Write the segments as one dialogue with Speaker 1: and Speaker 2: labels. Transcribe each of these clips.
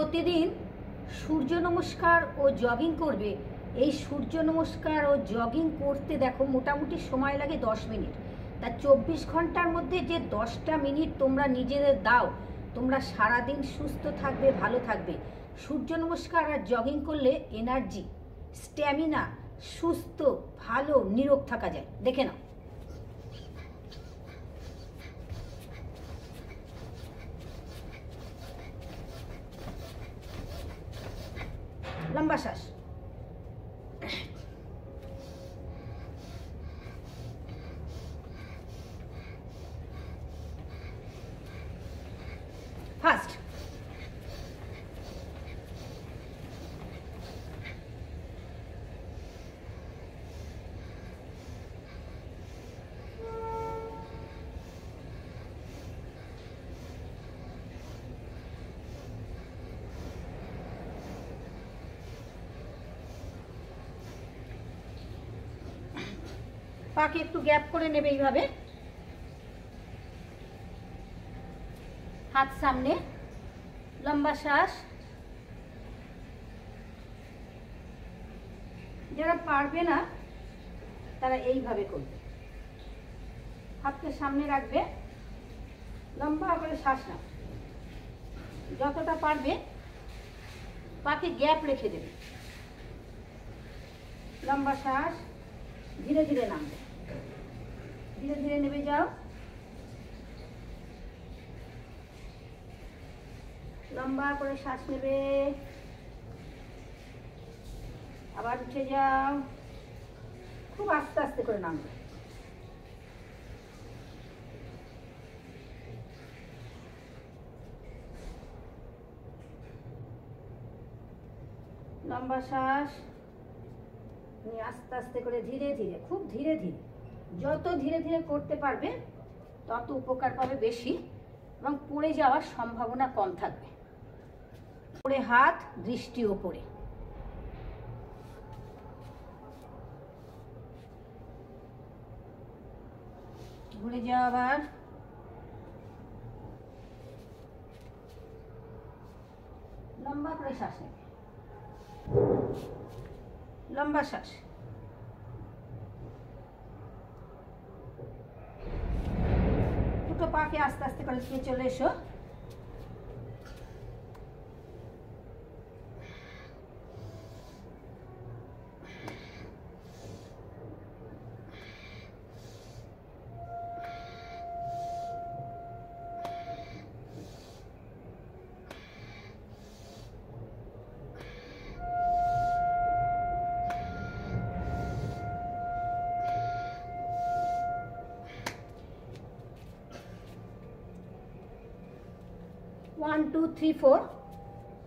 Speaker 1: প্রতিদিন সূর্য নমস্কার ও জগিং করবে। এই সূর্য নমস্কার ও জগিং করতে দেখো মোটামুটি সময় লাগে 10 মিনিট। তা 24 ঘন্টার মধ্যে যে 10টা মিনিট তোমরা নিজেদের দাও, তোমরা সারাদিন সুস্থ থাকবে, ভালো থাকবে। সূর্য নমস্কার আর জগিং করলে এনার্জি, স্ট্যামিনা, সুস্থ, ভালো, নিরোগ থাকা যায়। দেখে নাও। লম্বা শ্বাস, ফার্স্ট পাকে একটু গ্যাপ করে নেবে, এইভাবে হাত সামনে, লম্বা শ্বাস। যারা পারবে না তারা এইভাবে করবে, হাতকে সামনে রাখবে, লম্বা করে শ্বাস নাও। যতটা পারবে পাকে গ্যাপ রেখে দেবে, লম্বা শ্বাস। ধীরে ধীরে নামবে, ধীরে ধীরে নেমে যাও, লম্বা করে শ্বাস নেবে, আবার উঠে যাও, খুব আস্তে আস্তে করে নামবে। লম্বা শ্বাস নিয়ে আস্তে আস্তে করে ধীরে ধীরে, খুব ধীরে ধীরে, যত ধীরে ধীরে করতে পারবে তত উপকার পাবে বেশি, এবং পড়ে যাওয়ার সম্ভাবনা কম থাকবে। পড়ে হাত, দৃষ্টি ওপরে। ঘুরে যাও, আবার লম্বা করে শ্বাস নেবে, লম্বা শ্বাস। দুটো পাকে আস্তে আস্তে করে দিয়ে চলে এসো। One, two, three, four.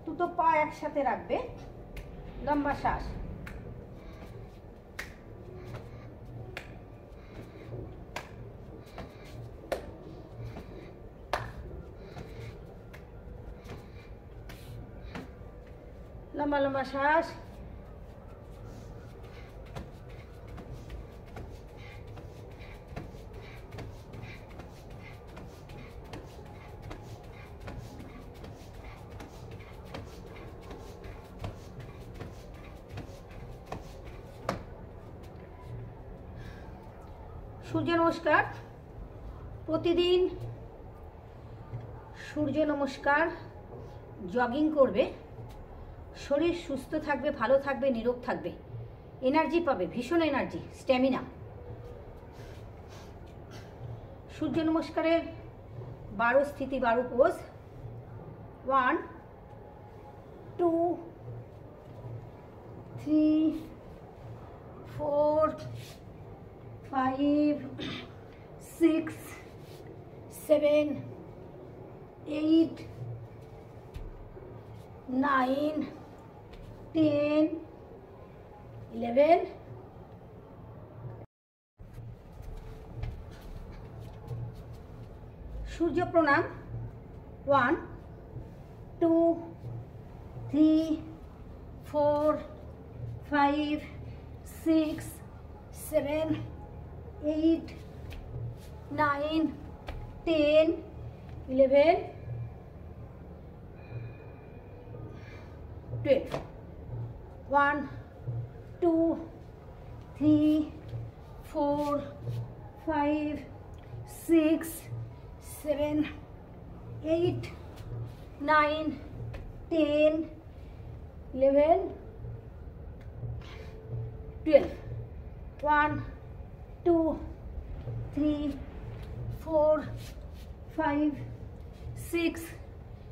Speaker 1: দুটো পা একসাথে রাখবে, লম্বা শ্বাস। লম্বা লম্বা শ্বাস। সূর্য নমস্কার, প্রতিদিন সূর্য নমস্কার জগিং করবে। শরীর সুস্থ থাকবে, ভালো থাকবে, নিরোগ থাকবে, এনার্জি পাবে, ভীষণ এনার্জি, স্ট্যামিনা। সূর্য নমস্কারের 12 স্থিতি, 12 পোজ। 1, 2, 3, 4, 5, 6, 7, 8, 9, 10, 11, সূর্য প্রণাম। 1, 2, 3, 4, 5, 6, 7, 8, 9, 10, 11, 12. 1, 2, 3, 4, 5, 6, 7, 8, 9, 10, 11, 12. 1, 2, 3, 4, 5, 6,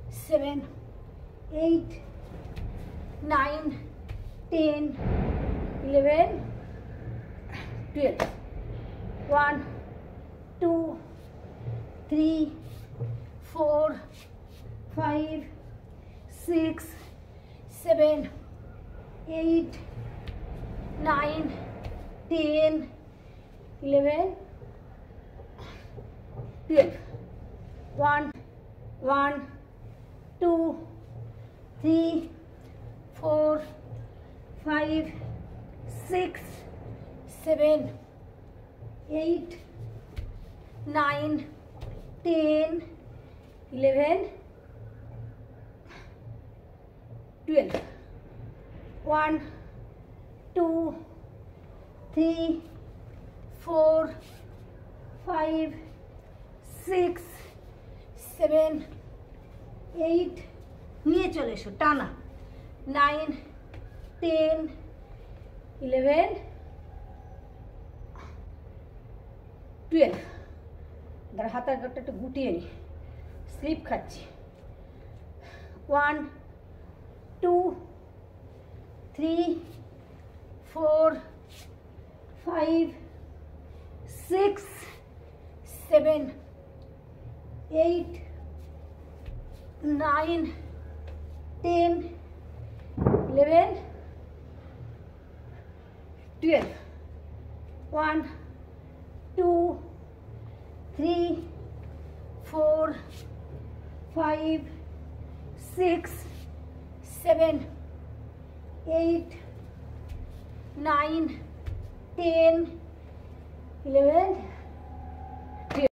Speaker 1: 7, 8, 9, 10, 11, 12. 1, 2, 3, 4, 5, 6, 7, 8, 9, 10, 11, 12. 1, 2, 3, 4, 5, 6, 7, 8, 9, 10, 11, 12. 1, 2, 3, 4, 5, 6, 7, 8, নিয়ে চলে এসো টানা, 9, 10, 11, 12. দাঁড়া হাতার ঘরটা একটু গুটিয়ে নি, স্লিপ খাচ্ছি। 1, 2, 3, 4, 5, 6, 7, 8, 9, 10, 11, 12. 1, 2, 3, 4, 5, 6, 7, 8, 9, 10, 11,